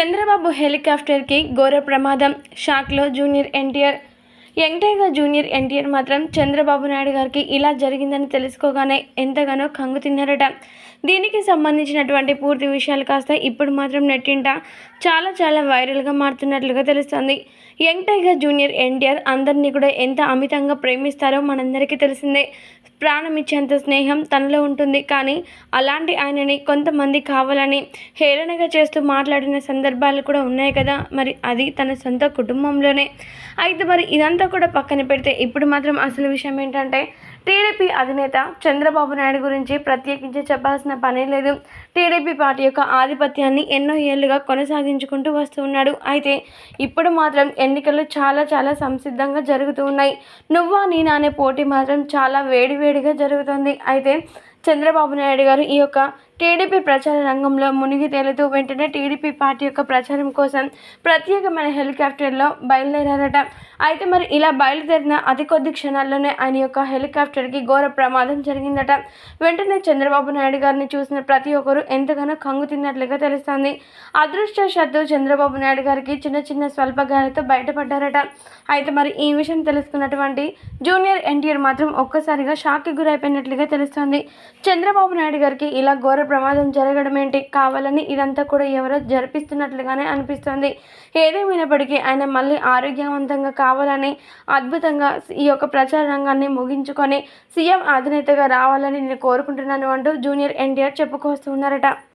చంద్రబాబు హెలికాప్టర్కి ఘోర ప్రమాదం. షాక్లో junior NTR. Young tiger junior NTR మాత్రం చంద్రబాబు నాయుడు గారికి ఇలా జరిగిందని తెలుసుకోగానే ఎంతగానో కంగు తిన్నారట. దీనికి సంబంధించినటువంటి పూర్తి విషయాలు కాస్త ఇప్పుడు మాత్రం నెట్టింట చాలా వైరల్గా మారుతున్నట్లుగా తెలుస్తుంది. యంగ్ టైగర్ జూనియర్ ఎన్టీఆర్ అందరినీ కూడా ఎంత అమితంగా ప్రేమిస్తారో మనందరికీ తెలిసిందే. ప్రాణం ఇచ్చేంత స్నేహం తనలో ఉంటుంది. కానీ అలాంటి ఆయనని కొంతమంది కావాలని హేళనగా చేస్తూ మాట్లాడిన సందర్భాలు కూడా ఉన్నాయి కదా. మరి అది తన సొంత కుటుంబంలోనే. అయితే మరి ఇదంతా కూడా పక్కన పెడితే ఇప్పుడు మాత్రం అసలు విషయం ఏంటంటే టీడీపీ అధినేత చంద్రబాబు నాయుడు గురించి ప్రత్యేకించి చెప్పాల్సిన పనే లేదు. టీడీపీ పార్టీ యొక్క ఆధిపత్యాన్ని ఎన్నో ఏళ్లుగా కొనసాగించుకుంటూ వస్తూ ఉన్నాడు. అయితే ఇప్పుడు మాత్రం ఎన్నికలు చాలా సంసిద్ధంగా జరుగుతూ ఉన్నాయి. నువ్వా నేనా అనే పోటీ మాత్రం చాలా వేడిగా జరుగుతుంది. అయితే చంద్రబాబు నాయుడు గారు ఈ యొక్క టీడీపీ ప్రచార రంగంలో మునిగి తేలుతూ వెంటనే టీడీపీ పార్టీ యొక్క ప్రచారం కోసం ప్రత్యేకమైన హెలికాప్టర్లో బయలుదేరారట. అయితే మరి ఇలా బయలుదేరిన అతి కొద్ది క్షణాల్లోనే ఆయన యొక్క హెలికాప్టర్కి ఘోర ప్రమాదం జరిగిందట. వెంటనే చంద్రబాబు నాయుడు గారిని చూసిన ప్రతి ఒక్కరూ ఎంతగానో కంగు తిన్నట్లుగా తెలుస్తోంది. అదృష్టవశాత్తు చంద్రబాబు నాయుడు గారికి చిన్న స్వల్ప గాయాలతో బయటపడ్డారట. అయితే మరి ఈ విషయం తెలుసుకున్నటువంటి జూనియర్ ఎన్టీఆర్ మాత్రం ఒక్కసారిగా షాక్కి గురైపోయినట్లుగా తెలుస్తోంది. చంద్రబాబు నాయుడు గారికి ఇలా ఘోర ప్రమాదం జరగడం ఏంటి, కావాలని ఇదంతా కూడా ఎవరో జరిపిస్తున్నట్లుగానే అనిపిస్తుంది. ఏదేమైనప్పటికీ ఆయన మళ్ళీ ఆరోగ్యవంతంగా కావాలని అద్భుతంగా ఈ యొక్క ప్రచార రంగాన్ని ముగించుకొని సీఎం అధినేతగా రావాలని నేను కోరుకుంటున్నాను అంటూ జూనియర్ ఎన్టీఆర్ చెప్పుకొస్తున్నారట.